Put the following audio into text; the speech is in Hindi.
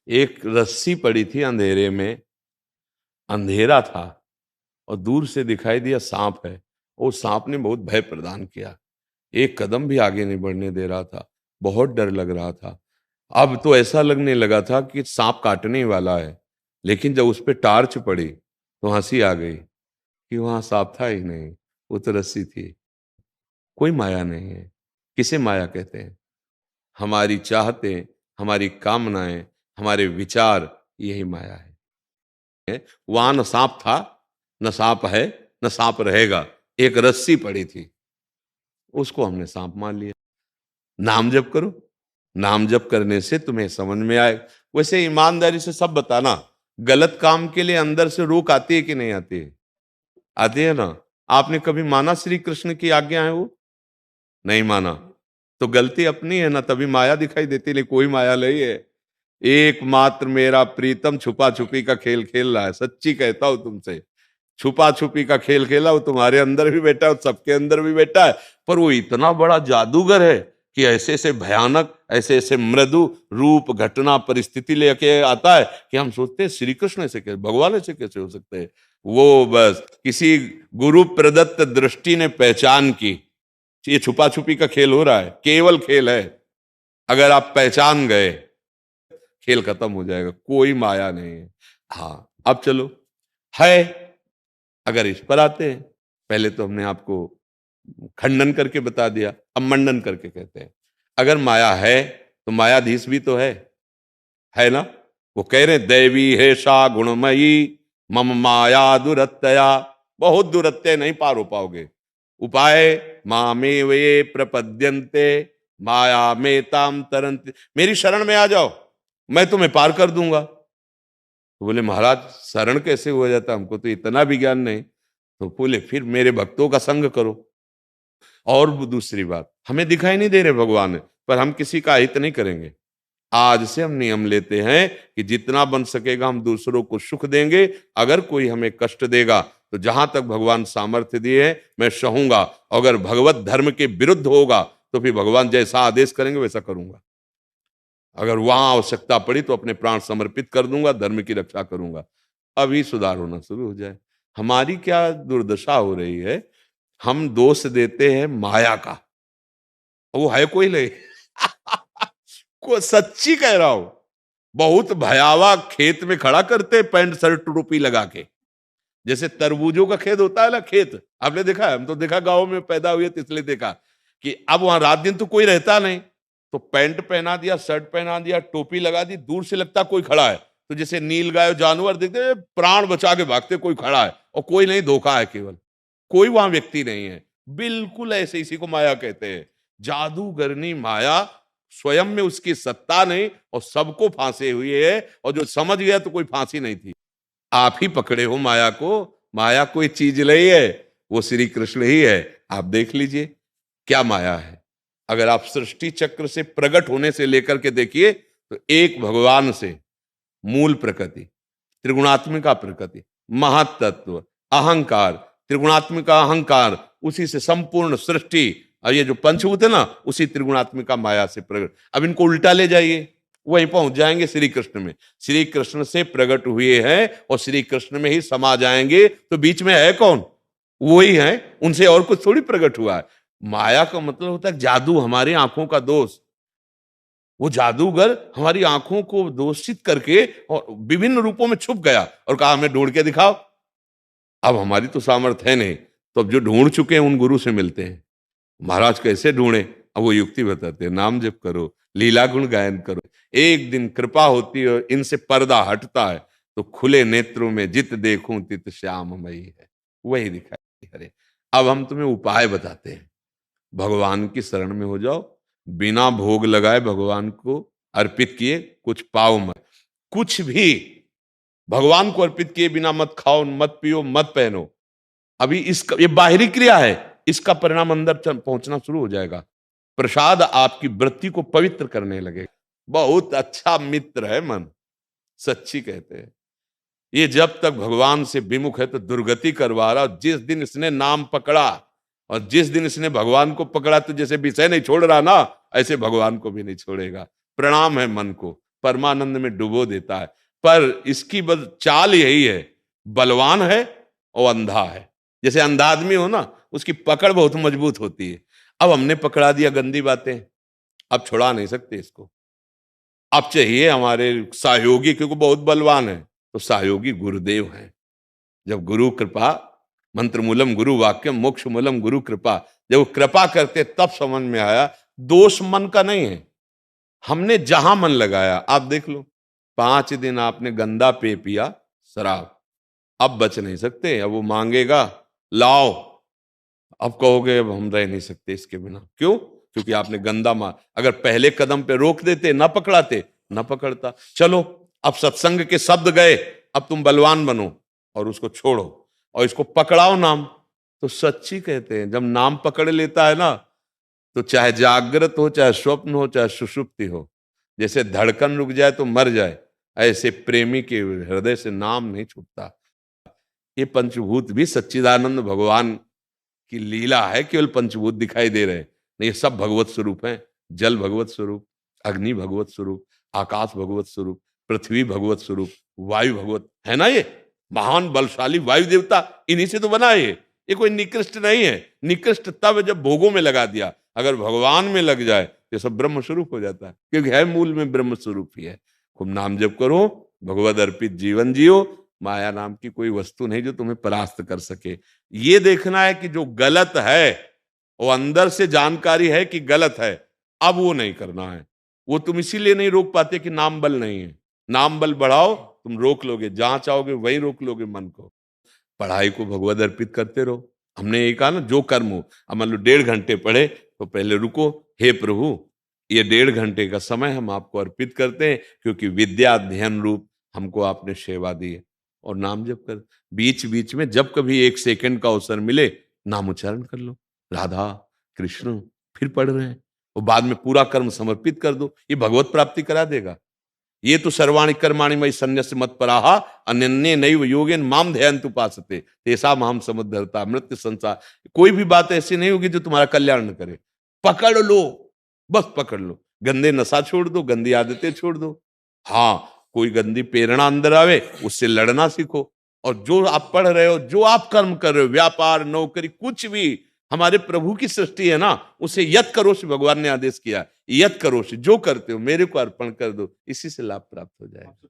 एक रस्सी पड़ी थी अंधेरे में, अंधेरा था और दूर से दिखाई दिया सांप है। वो सांप ने बहुत भय प्रदान किया, एक कदम भी आगे नहीं बढ़ने दे रहा था। बहुत डर लग रहा था। अब तो ऐसा लगने लगा था कि सांप काटने ही वाला है। लेकिन जब उस पर टार्च पड़ी तो हंसी आ गई कि वहां सांप था ही नहीं, वो तो रस्सी थी। कोई माया नहीं है। किसे माया कहते हैं? हमारी चाहतें, हमारी कामनाएं, हमारे विचार, यही माया है। वहां न सांप था, न सांप है, न सांप रहेगा। एक रस्सी पड़ी थी, उसको हमने सांप मान लिया। नाम जप करो, नाम जप करने से तुम्हें समझ में आए। वैसे ईमानदारी से सब बताना, गलत काम के लिए अंदर से रोक आती है कि नहीं आती है? आती है ना। आपने कभी माना श्री कृष्ण की आज्ञा है वो? नहीं माना। तो गलती अपनी है ना, तभी माया दिखाई देती, नहीं कोई माया नहीं है। एकमात्र मेरा प्रीतम छुपा छुपी का खेल खेल रहा है, सच्ची कहता हूं तुमसे। छुपा छुपी का खेल खेला, वो तुम्हारे अंदर भी बैठा है और सबके अंदर भी बैठा है। पर वो इतना बड़ा जादूगर है कि ऐसे ऐसे भयानक, ऐसे ऐसे मृदु रूप, घटना, परिस्थिति लेके आता है कि हम सोचते हैं श्री कृष्ण ऐसे कैसे, भगवान ऐसे कैसे हो सकते हैं। वो बस किसी गुरु प्रदत्त दृष्टि ने पहचान की, ये छुपा छुपी का खेल हो रहा है, केवल खेल है। अगर आप पहचान गए, खेल खत्म हो जाएगा, कोई माया नहीं है। हाँ, अब चलो है, अगर इस पर आते हैं। पहले तो हमने आपको खंडन करके बता दिया, अब मंडन करके कहते हैं। अगर माया है तो मायाधीश भी तो है ना। वो कह रहे दैवी है सा गुणमयी, मम माया दुरत्यया। बहुत दुरत्य, नहीं पार हो पाओगे। उपाय मामे वे प्रपद्यन्ते, माया में ताम तरंत। मेरी शरण में आ जाओ, मैं तुम्हें पार कर दूंगा। तो बोले महाराज शरण कैसे हो जाता, हमको तो इतना भी ज्ञान नहीं। तो बोले फिर मेरे भक्तों का संग करो। और वो दूसरी बात, हमें दिखाई नहीं दे रहे भगवान, पर हम किसी का हित नहीं करेंगे। आज से हम नियम लेते हैं कि जितना बन सकेगा हम दूसरों को सुख देंगे। अगर कोई हमें कष्ट देगा तो जहां तक भगवान सामर्थ्य दिए हैं मैं सहूंगा। अगर भगवत धर्म के विरुद्ध होगा तो फिर भगवान जैसा आदेश करेंगे वैसा करूंगा। अगर वहां आवश्यकता पड़ी तो अपने प्राण समर्पित कर दूंगा, धर्म की रक्षा करूंगा। अभी सुधार होना शुरू हो जाए। हमारी क्या दुर्दशा हो रही है, हम दोष देते हैं माया का, वो है कोई नहीं। को सच्ची कह रहा हूं, बहुत भयावह खेत में खड़ा करते पैंट शर्ट टोपी लगा के। जैसे तरबूजों का खेत होता है ना, खेत आपने देखा है, हम तो देखा गांव में पैदा हुए तो इसलिए देखा कि अब वहां रात दिन तो कोई रहता नहीं, तो पैंट पहना दिया, शर्ट पहना दिया, टोपी लगा दी, दूर से लगता कोई खड़ा है। तो जैसे नील गाय जानवर देखते हैं, प्राण बचा के भागते कोई खड़ा है, और कोई नहीं, धोखा है केवल, कोई वहां व्यक्ति नहीं है। बिल्कुल ऐसे, इसी को माया कहते हैं। जादूगरनी माया, स्वयं में उसकी सत्ता नहीं और सबको फांसे हुई है, और जो समझ गया तो कोई फांसी नहीं थी। आप ही पकड़े हो माया को। माया कोई चीज नहीं है, वो श्री कृष्ण ही है। आप देख लीजिए क्या माया है। अगर आप सृष्टि चक्र से प्रकट होने से लेकर के देखिए तो एक भगवान से मूल प्रकृति, त्रिगुणात्मिका प्रकृति, महातत्व, अहंकार, त्रिगुणात्मिका अहंकार, उसी से संपूर्ण सृष्टि, और ये जो पंचभूत है ना, उसी त्रिगुणात्मिका माया से प्रकट। अब इनको उल्टा ले जाइए, वहीं पहुंच जाएंगे श्री कृष्ण में। श्री कृष्ण से प्रकट हुए हैं और श्री कृष्ण में ही समा जाएंगे, तो बीच में है कौन? वही है, उनसे और कुछ थोड़ी प्रकट हुआ है। माया का मतलब होता है जादू, हमारी आंखों का दोष। वो जादूगर हमारी आंखों को दोषित करके और विभिन्न रूपों में छुप गया और कहा हमें ढूंढ के दिखाओ। अब हमारी तो सामर्थ्य है नहीं, तो अब जो ढूंढ चुके हैं उन गुरु से मिलते हैं। महाराज कैसे ढूंढे? अब वो युक्ति बताते हैं, नाम जप करो, लीला गुण गायन करो। एक दिन कृपा होती है, इनसे पर्दा हटता है, तो खुले नेत्रों में जित देखूं तित श्याममयी है, वही दिखाई। अरे अब हम तुम्हें उपाय बताते हैं। भगवान की शरण में हो जाओ, बिना भोग लगाए भगवान को अर्पित किए कुछ पाओ मत। कुछ भी भगवान को अर्पित किए बिना मत खाओ, मत पियो, मत पहनो। अभी इसका, ये बाहरी क्रिया है, इसका परिणाम अंदर पहुंचना शुरू हो जाएगा। प्रसाद आपकी वृत्ति को पवित्र करने लगेगा। बहुत अच्छा मित्र है मन, सच्ची कहते हैं। ये जब तक भगवान से विमुख है तो दुर्गति करवा रहा। जिस दिन इसने नाम पकड़ा और जिस दिन इसने भगवान को पकड़ा, तो जैसे विषय नहीं छोड़ रहा ना, ऐसे भगवान को भी नहीं छोड़ेगा। प्रणाम है मन को, परमानंद में डुबो देता है। पर इसकी बस चाल यही है, बलवान है और अंधा है। जैसे अंधा आदमी हो ना, उसकी पकड़ बहुत मजबूत होती है। अब हमने पकड़ा दिया गंदी बातें, अब छुड़ा नहीं सकते इसको। अब चाहिए हमारे सहयोगी, क्योंकि बहुत बलवान है, तो सहयोगी गुरुदेव हैं। जब गुरु कृपा, मंत्र मूलम गुरु वाक्यम मोक्ष मूलम गुरु कृपा, जब वो कृपा करते तब समझ में आया दोष मन का नहीं है। हमने जहां मन लगाया, आप देख लो, 5 दिन आपने गंदा पे पिया शराब, अब बच नहीं सकते। अब वो मांगेगा, लाओ, अब कहोगे अब हम रह नहीं सकते इसके बिना। क्यों? क्योंकि आपने गंदा मार, अगर पहले कदम पे रोक देते, ना पकड़ाते, ना पकड़ता। चलो, अब सत्संग के शब्द गए, अब तुम बलवान बनो और उसको छोड़ो और इसको पकड़ाओ नाम। तो सच्ची कहते हैं, जब नाम पकड़ लेता है ना, तो चाहे जागृत हो, चाहे स्वप्न हो, चाहे सुषुप्ति हो, जैसे धड़कन रुक जाए तो मर जाए, ऐसे प्रेमी के हृदय से नाम नहीं छूटता। ये पंचभूत भी सच्चिदानंद भगवान की लीला है, केवल पंचभूत दिखाई दे रहे हैं, नहीं, ये सब भगवत स्वरूप हैं। जल भगवत स्वरूप, अग्नि भगवत स्वरूप, आकाश भगवत स्वरूप, पृथ्वी भगवत स्वरूप, वायु भगवत है ना। ये महान बलशाली वायु देवता इन्हीं से तो बना है। ये कोई निकृष्ट नहीं है। निकृष्ट तब जब भोगों में लगा दिया, अगर भगवान में लग जाए तो सब ब्रह्म स्वरूप हो जाता है, क्योंकि है मूल में ब्रह्म स्वरूप ही है। खूब नाम जप करो, भगवद अर्पित जीवन जियो। माया नाम की कोई वस्तु नहीं जो तुम्हें परास्त कर सके। ये देखना है कि जो गलत है, वो अंदर से जानकारी है कि गलत है, अब वो नहीं करना है। वो तुम इसीलिए नहीं रोक पाते कि नाम बल नहीं है। नाम बल बढ़ाओ, तुम रोक लोगे, जहां चाहोगे वहीं रोक लोगे मन को। पढ़ाई को भगवद अर्पित करते रहो। हमने ये कहा ना, जो कर्म हो, अब मान लो 1.5 घंटे पढ़े, तो पहले रुको, हे प्रभु, ये 1.5 घंटे का समय हम आपको अर्पित करते हैं, क्योंकि विद्या अध्ययन रूप हमको आपने सेवा दी है। और नाम जप कर, बीच बीच में जब कभी 1 सेकंड का अवसर मिले, नाम उच्चारण कर लो, राधा कृष्ण, फिर पढ़ रहे हैं, और बाद में पूरा कर्म समर्पित कर दो। ये भगवत प्राप्ति करा देगा। ये तो सर्वाणि कर्माणि मयि सन्न्यस्य मत्पराः अनन्ये नैव योगेन माम ध्यायन्तु उपासते तेषाम् अहं समुद्धरता मृत्यु संसार। कोई भी बात ऐसी नहीं होगी जो तुम्हारा कल्याण न करे। पकड़ लो, बस पकड़ लो। गंदे नशा छोड़ दो, गंदी आदतें छोड़ दो। हाँ, कोई गंदी प्रेरणा अंदर आवे, उससे लड़ना सीखो। और जो आप पढ़ रहे हो, जो आप कर्म कर रहे हो, व्यापार, नौकरी, कुछ भी हमारे प्रभु की सृष्टि है ना, उसे यत करो से भगवान ने आदेश किया। यत करो से, जो करते हो मेरे को अर्पण कर दो, इसी से लाभ प्राप्त हो जाएगा।